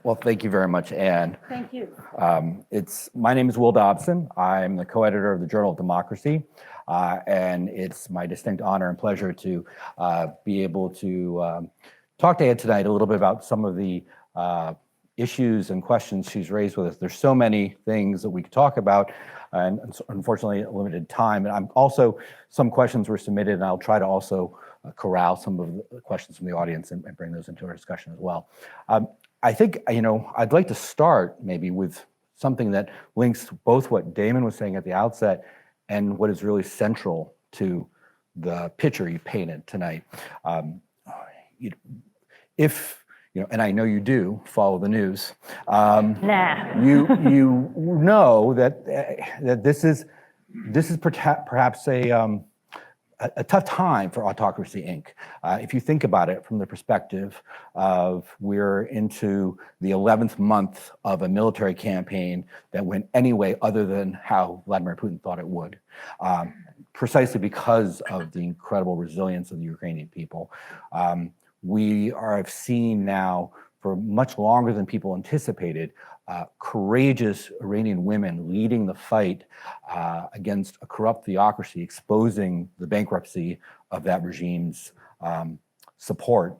Well, thank you very much, Anne. Thank you. My name is Will Dobson. I'm the co-editor of the Journal of Democracy, and it's my distinct honor and pleasure to be able to talk to Anne tonight a little bit about some of the issues and questions she's raised with us. There's so many things that we could talk about, and unfortunately, a limited time. And some questions were submitted, and I'll try to also corral some of the questions from the audience and bring those into our discussion as well. I think, I'd like to start maybe with something that links both what Damon was saying at the outset and what is really central to the picture you painted tonight. And I know you do follow the news. You know that this is perhaps a tough time for Autocracy, Inc. If you think about it from the perspective of we're into the 11th month of a military campaign that went any way other than how Vladimir Putin thought it would, precisely because of the incredible resilience of the Ukrainian people. We have seen now for much longer than people anticipated, courageous Iranian women leading the fight against a corrupt theocracy, exposing the bankruptcy of that regime's support.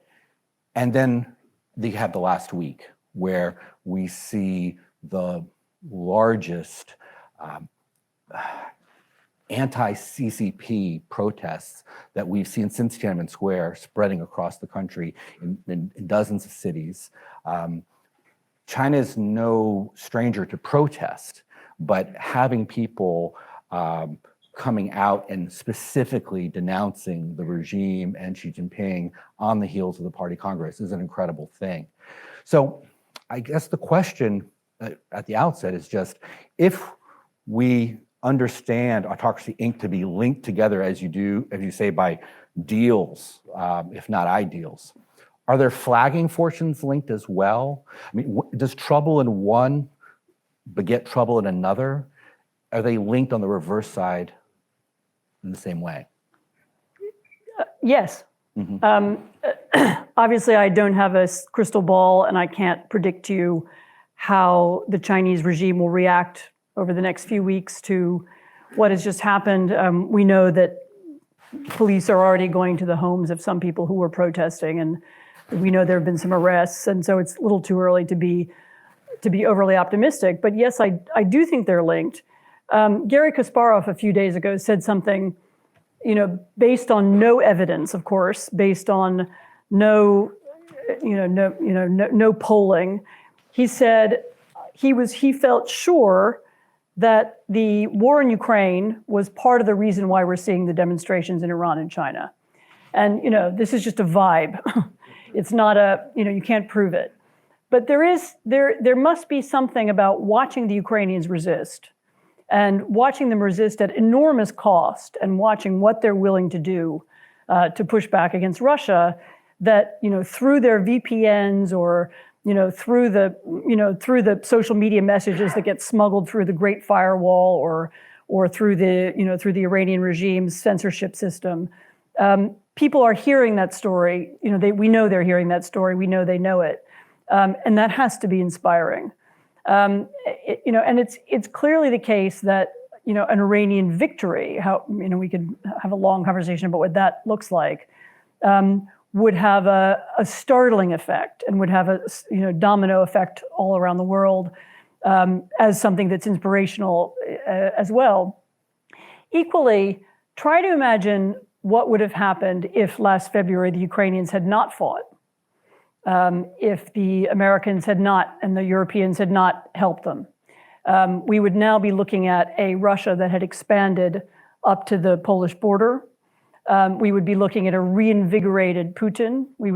And then they have the last week where we see the largest anti-CCP protests that we've seen since Tiananmen Square spreading across the country in dozens of cities. China is no stranger to protest, but having people coming out and specifically denouncing the regime and Xi Jinping on the heels of the Party Congress is an incredible thing. So I guess the question at the outset is just, if we understand Autocracy, Inc. to be linked together as you say, by deals, if not ideals, are there flagging fortunes linked as well? I mean, does trouble in one beget trouble in another? Are they linked on the reverse side in the same way? Yes. Obviously, I don't have a crystal ball, and I can't predict to you how the Chinese regime will react over the next few weeks to what has just happened. We know that police are already going to the homes of some people who were protesting, and we know there have been some arrests, and so it's a little too early to be overly optimistic. But yes, I do think they're linked. Gary Kasparov a few days ago said something, based on no evidence, of course, based on no polling. He said he felt sure that the war in Ukraine was part of the reason why we're seeing the demonstrations in Iran and China. And, this is just a vibe. It's not you can't prove it. But there must be something about watching the Ukrainians resist and watching them resist at enormous cost and watching what they're willing to do to push back against Russia, that, through their VPNs or through the social media messages that get smuggled through the Great Firewall or through the Iranian regime's censorship system, people are hearing that story. We know they're hearing that story. We know they know it, and that has to be inspiring. And it's clearly the case that an Iranian victory, we could have a long conversation about what that looks like, would have a startling effect and would have a domino effect all around the world, as something that's inspirational as well. Equally, try to imagine what would have happened if last February the Ukrainians had not fought, if the Americans had not and the Europeans had not helped them. We would now be looking at a Russia that had expanded up to the Polish border. We would be looking at a reinvigorated Putin. We'd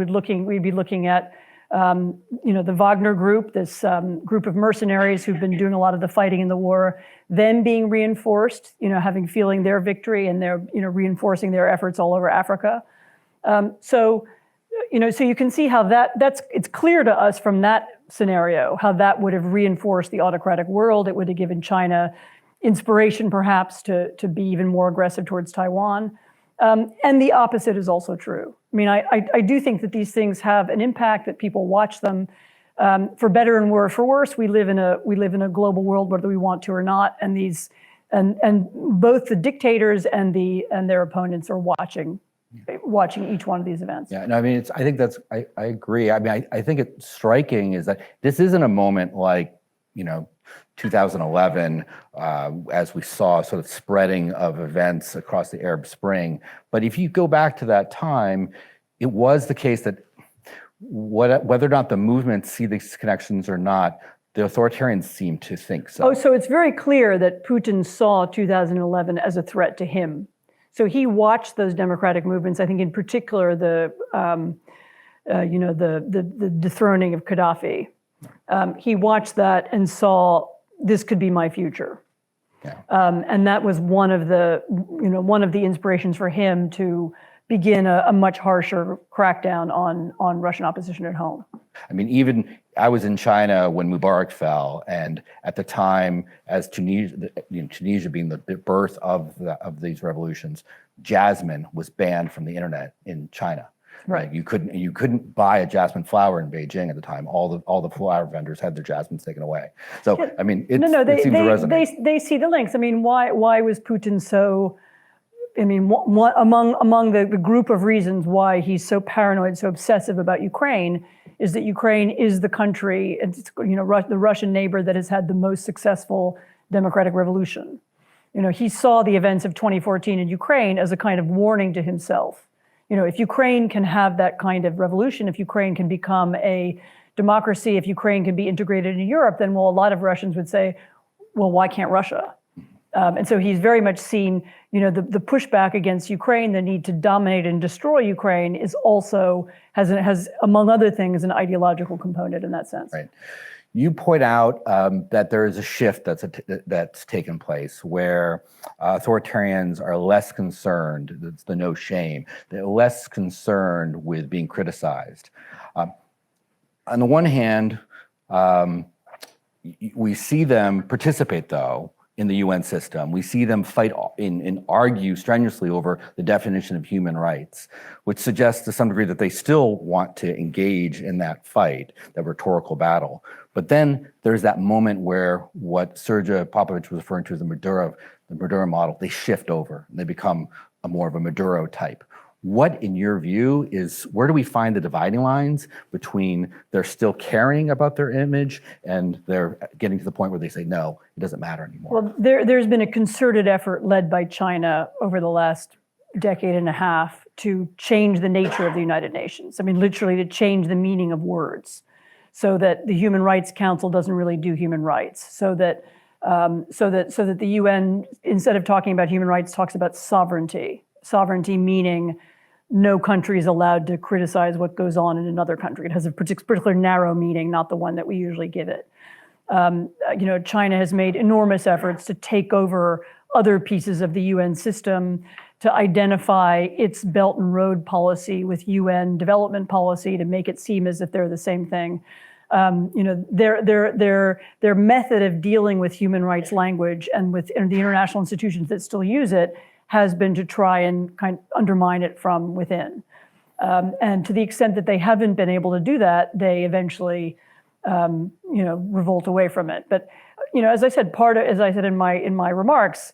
be looking at, the Wagner group, this group of mercenaries who've been doing a lot of the fighting in the war, them being reinforced, feeling their victory, and they're, reinforcing their efforts all over Africa. So you can see how it's clear to us from that scenario how that would have reinforced the autocratic world. It would have given China inspiration, perhaps, to be even more aggressive towards Taiwan. And the opposite is also true. I mean, I do think that these things have an impact, that people watch them. For better and for worse, we live in a global world, whether we want to or not, and both the dictators and their opponents are watching each one of these events. Yeah, no, I mean, I agree. I mean, I think it's striking is that this isn't a moment like, 2011, as we saw sort of spreading of events across the Arab Spring. But if you go back to that time, it was the case that whether or not the movement see these connections or not, the authoritarians seem to think so. Oh, so it's very clear that Putin saw 2011 as a threat to him. So he watched those democratic movements. I think, in particular, the dethroning of Gaddafi. He watched that and saw this could be my future. Yeah. And that was one of the inspirations for him to begin a much harsher crackdown on Russian opposition at home. I mean, even I was in China when Mubarak fell, and at the time, as Tunisia being the birth of these revolutions, jasmine was banned from the internet in China. Right. You couldn't buy a jasmine flower in Beijing at the time. All the flower vendors had their jasmines taken away. So I mean, it seems to resonate. They see the links. I mean, why was Putin so? I mean, among the group of reasons why he's so paranoid, so obsessive about Ukraine, is that Ukraine is the country, the Russian neighbor that has had the most successful democratic revolution. He saw the events of 2014 in Ukraine as a kind of warning to himself. If Ukraine can have that kind of revolution, if Ukraine can become a democracy, if Ukraine can be integrated in Europe, then, well, a lot of Russians would say, well, why can't Russia? And so he's very much seen, the pushback against Ukraine, the need to dominate and destroy Ukraine has, among other things, an ideological component in that sense. Right. You point out that there is a shift that's taken place where authoritarians are less concerned. It's the no shame. They're less concerned with being criticized. On the one hand, we see them participate, though, in the UN system. We see them fight and argue strenuously over the definition of human rights, which suggests to some degree that they still want to engage in that fight, that rhetorical battle. But then there's that moment where what Sergej Popovich was referring to as the Madura model, they shift over and they become more of a Maduro type. What, in your view, where do we find the dividing lines between they're still caring about their image and they're getting to the point where they say, no, it doesn't matter anymore? Well, there's been a concerted effort led by China over the last decade and a half to change the nature of the United Nations. I mean, literally to change the meaning of words so that the Human Rights Council doesn't really do human rights, so that the UN, instead of talking about human rights, talks about sovereignty. Sovereignty meaning no country is allowed to criticize what goes on in another country. It has a particular narrow meaning, not the one that we usually give it. China has made enormous efforts to take over other pieces of the UN system, to identify its Belt and Road policy with UN development policy, to make it seem as if they're the same thing. Their method of dealing with human rights language and with the international institutions that still use it has been to try and kind of undermine it from within. And to the extent that they haven't been able to do that, they eventually, revolt away from it. But, as I said in my remarks,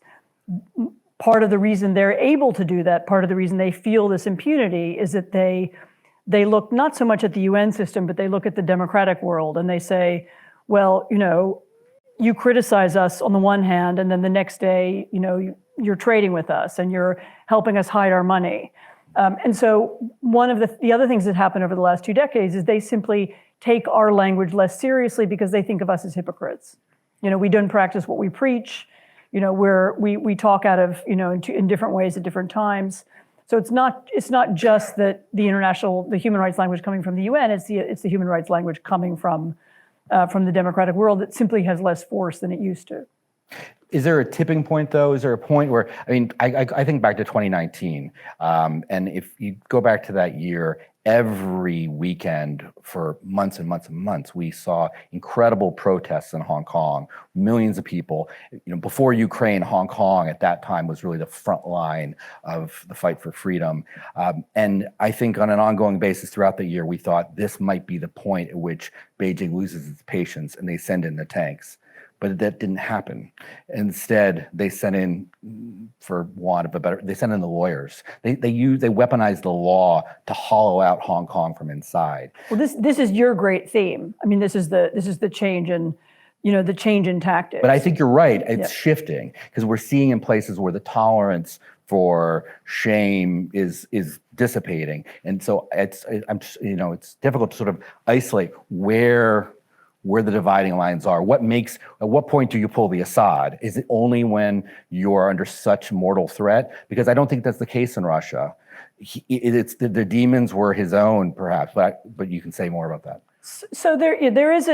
part of the reason they're able to do that, part of the reason they feel this impunity is that they look not so much at the UN system, but they look at the democratic world and they say, well, you criticize us on the one hand, and then the next day, you're trading with us and you're helping us hide our money. And so one of the other things that happened over the last 2 decades is they simply take our language less seriously because they think of us as hypocrites. We don't practice what we preach. We talk out of, in different ways at different times. So it's not just that the human rights language coming from the UN, it's the human rights language coming from the democratic world that simply has less force than it used to. Is there a tipping point, though? Is there a point where, I think back to 2019, and if you go back to that year, every weekend for months and months and months, we saw incredible protests in Hong Kong, millions of people. Before Ukraine, Hong Kong at that time was really the front line of the fight for freedom. And I think on an ongoing basis throughout the year, we thought this might be the point at which Beijing loses its patience and they send in the tanks. But that didn't happen. Instead, they sent in, for want of a better, they sent in the lawyers. They weaponized the law to hollow out Hong Kong from inside. Well, this is your great theme. I mean, this is the change in, the change in tactics. But I think you're right. It's shifting, because we're seeing in places where the tolerance for shame is dissipating, and so it's difficult to sort of isolate where the dividing lines are. At what point do you pull the Assad? Is it only when you're under such mortal threat? Because I don't think that's the case in Russia. It's the demons were his own, perhaps, but you can say more about that. So there is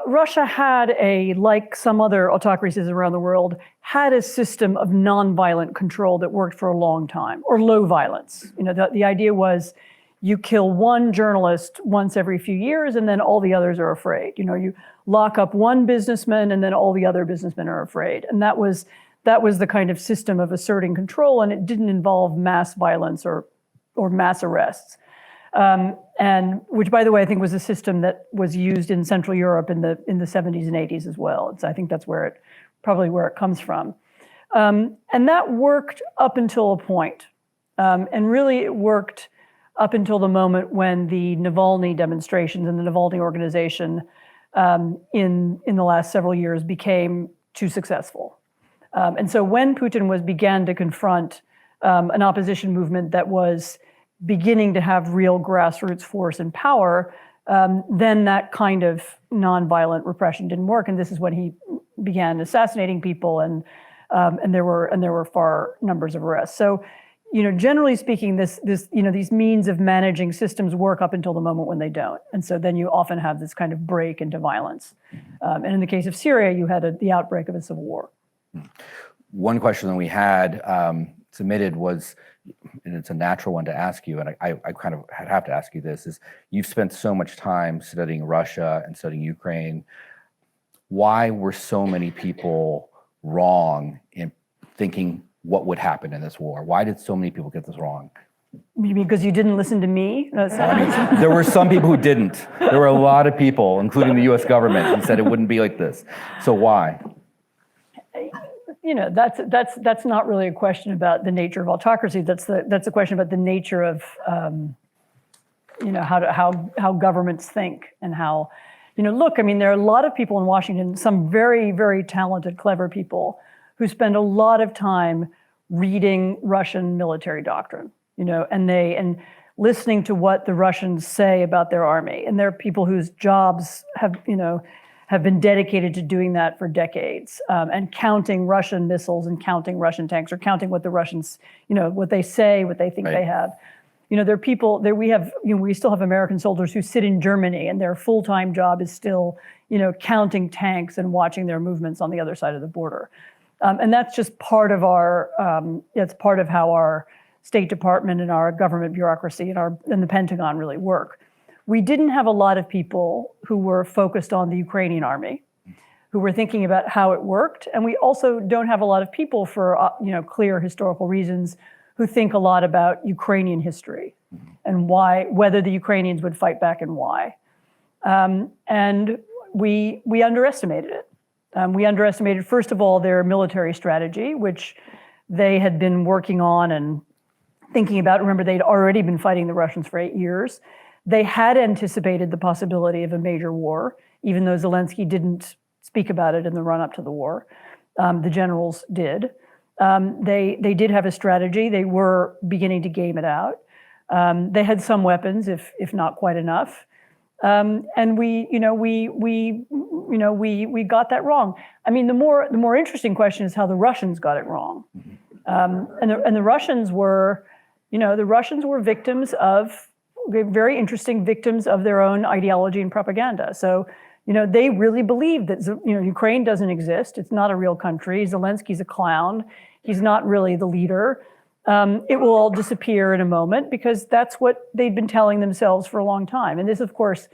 Russia had like some other autocracies around the world, had a system of nonviolent control that worked for a long time, or low violence. The idea was, you kill one journalist once every few years, and then all the others are afraid. You lock up one businessman, and then all the other businessmen are afraid. And that was the kind of system of asserting control, and it didn't involve mass violence or mass arrests. And which, by the way, I think was a system that was used in Central Europe in the 70s and 80s as well. I think that's probably where it comes from. And that worked up until a point. And really it worked up until the moment when the Navalny demonstrations and the Navalny organization in the last several years became too successful. And so when Putin began to confront an opposition movement that was beginning to have real grassroots force and power, then that kind of nonviolent repression didn't work. And this is when he began assassinating people, and there were far numbers of arrests. So, generally speaking, these means of managing systems work up until the moment when they don't. And so then you often have this kind of break into violence. And in the case of Syria, you had the outbreak of a civil war. One question that we had submitted was, and it's a natural one to ask you, and I kind of have to ask you this, is you've spent so much time studying Russia and studying Ukraine. Why were so many people wrong in thinking what would happen in this war? Why did so many people get this wrong? You mean because you didn't listen to me? There were some people who didn't. There were a lot of people, including the US government, who said it wouldn't be like this. So why? That's not really a question about the nature of autocracy. That's a question about the nature of how governments think, and how look. I mean, there are a lot of people in Washington, some very, very talented, clever people, who spend a lot of time reading Russian military doctrine, and listening to what the Russians say about their army. And there are people whose jobs have been dedicated to doing that for decades, and counting Russian missiles and counting Russian tanks, or counting what the Russians, what they say, what they think they have. There are people there. We still have American soldiers who sit in Germany, and their full-time job is still, counting tanks and watching their movements on the other side of the border. And that's just part of it's part of how our State Department and our government bureaucracy and the Pentagon really work. We didn't have a lot of people who were focused on the Ukrainian army, who were thinking about how it worked. And we also don't have a lot of people, for clear historical reasons, who think a lot about Ukrainian history and whether the Ukrainians would fight back and why. And we underestimated it. We underestimated, first of all, their military strategy, which they had been working on and thinking about. Remember, they'd already been fighting the Russians for 8 years. They had anticipated the possibility of a major war, even though Zelensky didn't speak about it in the run-up to the war. The generals did. They did have a strategy. They were beginning to game it out. They had some weapons, if not quite enough. And we got that wrong. I mean, the more interesting question is how the Russians got it wrong. And the Russians were, victims of, very interesting victims of their own ideology and propaganda. So, they really believed that, Ukraine doesn't exist. It's not a real country. Zelensky's a clown. He's not really the leader. It will all disappear in a moment, because that's what they'd been telling themselves for a long time. And this, of course,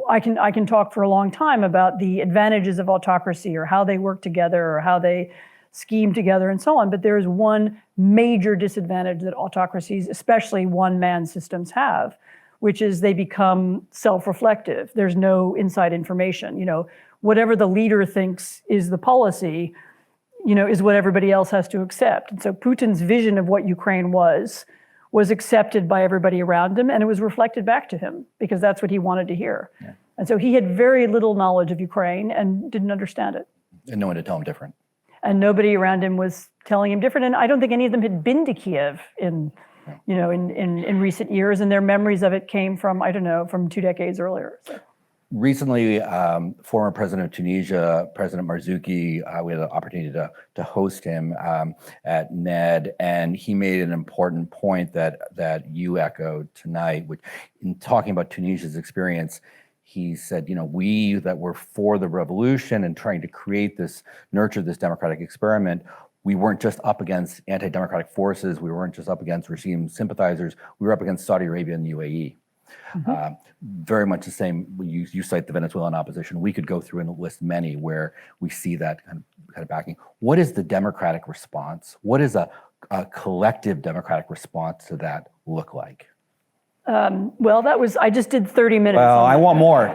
I can talk for a long time about the advantages of autocracy, or how they work together, or how they scheme together, and so on. But there is one major disadvantage that autocracies, especially one-man systems, have, which is they become self-reflective. There's no inside information. Whatever the leader thinks is the policy, is what everybody else has to accept. And so Putin's vision of what Ukraine was accepted by everybody around him, and it was reflected back to him because that's what he wanted to hear. Yeah. And so he had very little knowledge of Ukraine and didn't understand it. And no one to tell him different. And nobody around him was telling him different. And I don't think any of them had been to Kiev in recent years, and their memories of it came from, from 2 decades earlier. So. Recently, former president of Tunisia, President Marzouki, we had the opportunity to host him at NED, and he made an important point that you echoed tonight, which in talking about Tunisia's experience, he said, we that were for the revolution and trying to nurture this democratic experiment, we weren't just up against anti-democratic forces, we weren't just up against regime sympathizers, we were up against Saudi Arabia and the UAE. Mm-hmm. Very much the same. You cite the Venezuelan opposition. We could go through and list many where we see that kind of backing. What is the democratic response? What does a collective democratic response to that look like? I just did 30 minutes. Well, I want more.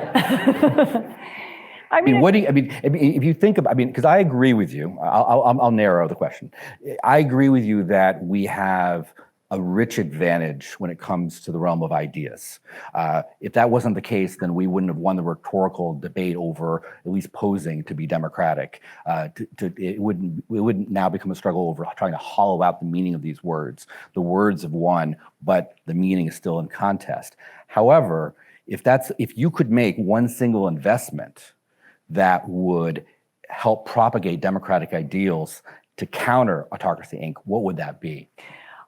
If you think about, because I agree with you. I'll narrow the question. I agree with you that we have a rich advantage when it comes to the realm of ideas. If that wasn't the case, then we wouldn't have won the rhetorical debate over at least posing to be democratic. It wouldn't now become a struggle over trying to hollow out the meaning of these words. The words have won, but the meaning is still in contest. However, if you could make one single investment that would help propagate democratic ideals to counter Autocracy, Inc., what would that be?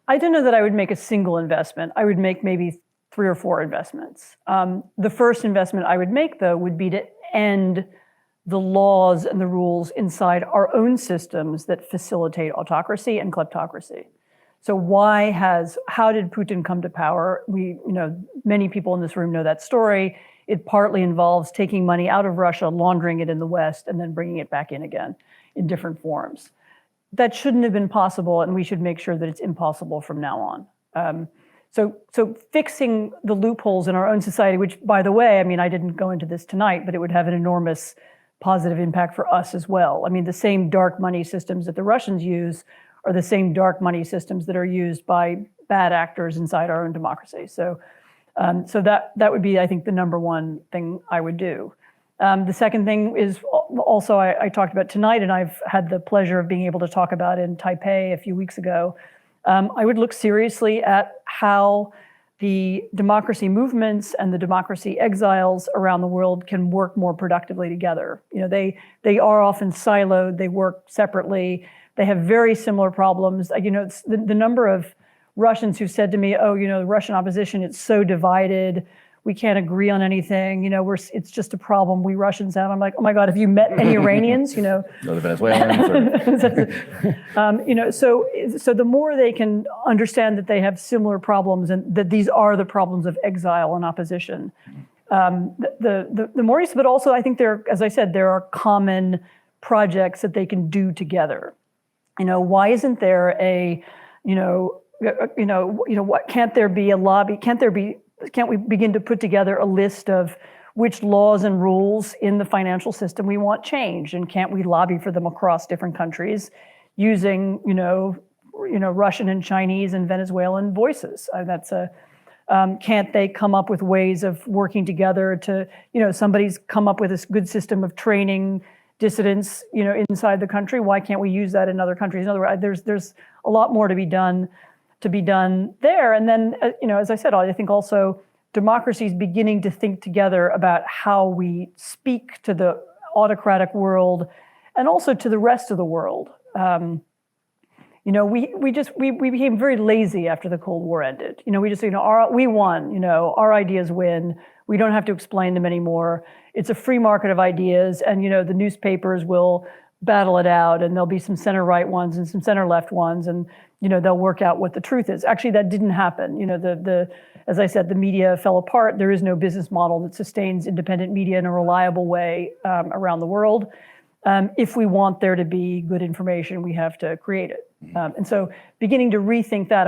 I don't know that I would make a single investment. I would make maybe 3 or 4 investments. The first investment I would make, though, would be to end the laws and the rules inside our own systems that facilitate autocracy and kleptocracy. So how did Putin come to power? Many people in this room know that story. It partly involves taking money out of Russia, laundering it in the West, and then bringing it back in again in different forms. That shouldn't have been possible, and we should make sure that it's impossible from now on. So fixing the loopholes in our own society, which, by the way, I didn't go into this tonight, but it would have an enormous positive impact for us as well. The same dark money systems that the Russians use are the same dark money systems that are used by bad actors inside our own democracy. So that would be, I think, the number one thing I would do. The second thing is also I talked about tonight, and I've had the pleasure of being able to talk about in Taipei a few weeks ago. I would look seriously at how the democracy movements and the democracy exiles around the world can work more productively together. They are often siloed, they work separately, they have very similar problems. It's the number of Russians who said to me, the Russian opposition, it's so divided. We can't agree on anything. It's just a problem we Russians have. I'm like, oh my God, have you met any Iranians? No, the Venezuelans. So the more they can understand that they have similar problems and that these are the problems of exile and opposition, the more useful. But also, I think as I said, there are common projects that they can do together. Why isn't there what can't there be a lobby? Can't we begin to put together a list of which laws and rules in the financial system we want changed? And can't we lobby for them across different countries using, Russian and Chinese and Venezuelan voices? Can't they come up with ways of working together to, somebody's come up with this good system of training dissidents, inside the country. Why can't we use that in other countries? In other words, there's a lot more to be done there. And then, as I said, I think also democracy is beginning to think together about how we speak to the autocratic world and also to the rest of the world. We became very lazy after the Cold War ended. We won, our ideas win. We don't have to explain them anymore. It's a free market of ideas, and the newspapers will battle it out, and there'll be some center-right ones and some center-left ones, and they'll work out what the truth is. Actually, that didn't happen. As I said, the media fell apart. There is no business model that sustains independent media in a reliable way around the world. If we want there to be good information, we have to create it. And so, beginning to rethink that.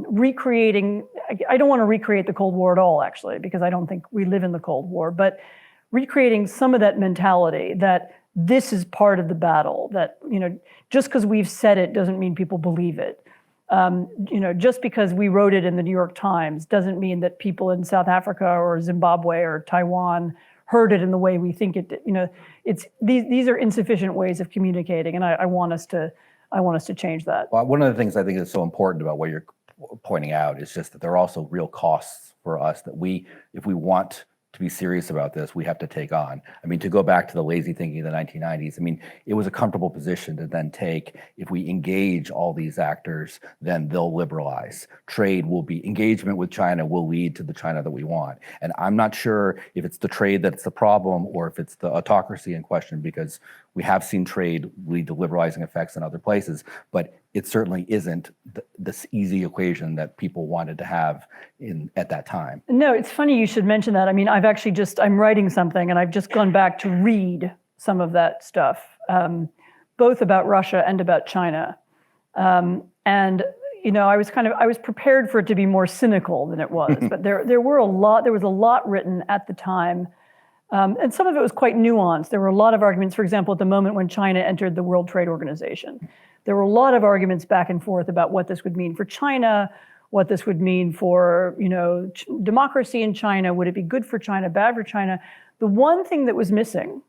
recreating, I don't want to recreate the Cold War at all, actually, because I don't think we live in the Cold War, but recreating some of that mentality that this is part of the battle, that, just because we've said it doesn't mean people believe it. Just because we wrote it in the New York Times doesn't mean that people in South Africa or Zimbabwe or Taiwan heard it in the way we think it did. These are insufficient ways of communicating, and I want us to change that. Well, one of the things I think is so important about what you're pointing out is just that there are also real costs for us that if we want to be serious about this, we have to take on. I mean, to go back to the lazy thinking of the 1990s, I mean, it was a comfortable position to then take. If we engage all these actors, then they'll liberalize. Engagement with China will lead to the China that we want. And I'm not sure if it's the trade that's the problem or if it's the autocracy in question, because we have seen trade lead to liberalizing effects in other places, but it certainly isn't this easy equation that people wanted to have at that time. No, it's funny you should mention that. I mean, I'm writing something and I've just gone back to read some of that stuff, both about Russia and about China. And I was prepared for it to be more cynical than it was, but there was a lot written at the time. And some of it was quite nuanced. There were a lot of arguments, for example, at the moment when China entered the World Trade Organization. There were a lot of arguments back and forth about what this would mean for China, what this would mean for, democracy in China. Would it be good for China, bad for China? The one thing that was missing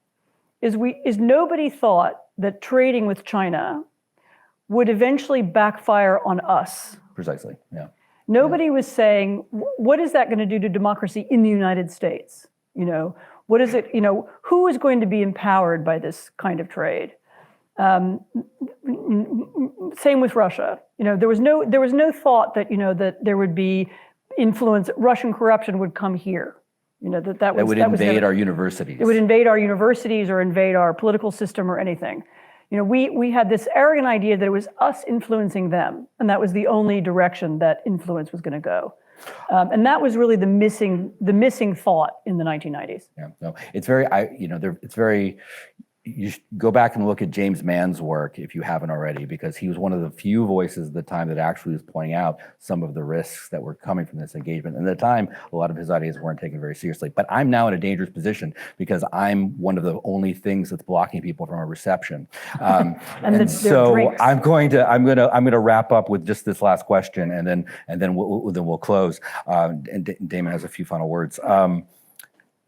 is nobody thought that trading with China would eventually backfire on us. Precisely, yeah. Nobody was saying, what is that going to do to democracy in the United States? What is it, who is going to be empowered by this kind of trade? Same with Russia. There was no thought that, that there would be influence, Russian corruption would come here. That would invade our universities. It would invade our universities or invade our political system or anything. We had this arrogant idea that it was us influencing them, and that was the only direction that influence was going to go. And that was really the missing thought in the 1990s. Yeah, no, it's very. You should go back and look at James Mann's work if you haven't already, because he was one of the few voices at the time that actually was pointing out some of the risks that were coming from this engagement. And at the time, a lot of his ideas weren't taken very seriously. But I'm now in a dangerous position because I'm one of the only things that's blocking people from a reception. and so I'm going to wrap up with just this last question, and then we'll close. And Damon has a few final words.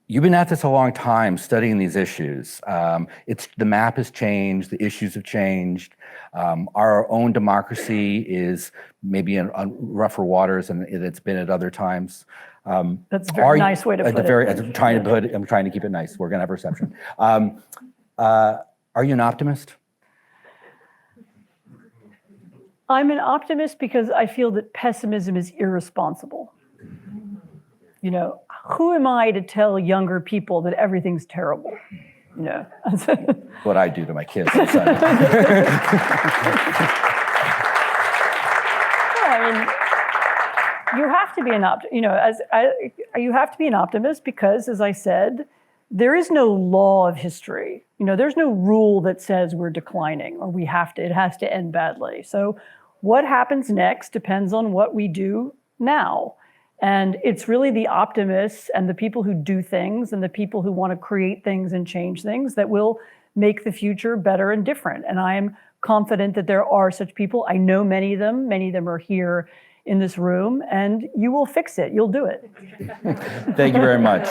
You've been at this a long time, studying these issues. The map has changed, the issues have changed. Our own democracy is maybe on rougher waters than it's been at other times. That's a very nice way to put it. I'm trying to keep it nice. We're going to have a reception. Are you an optimist? I'm an optimist because I feel that pessimism is irresponsible. Who am I to tell younger people that everything's terrible? What I do to my kids. You have to be you have to be an optimist because, as I said, there is no law of history. There's no rule that says we're declining or it has to end badly. So what happens next depends on what we do now. And it's really the optimists and the people who do things and the people who want to create things and change things that will make the future better and different. And I am confident that there are such people. I know many of them. Many of them are here in this room, and you will fix it. You'll do it. Thank you very much.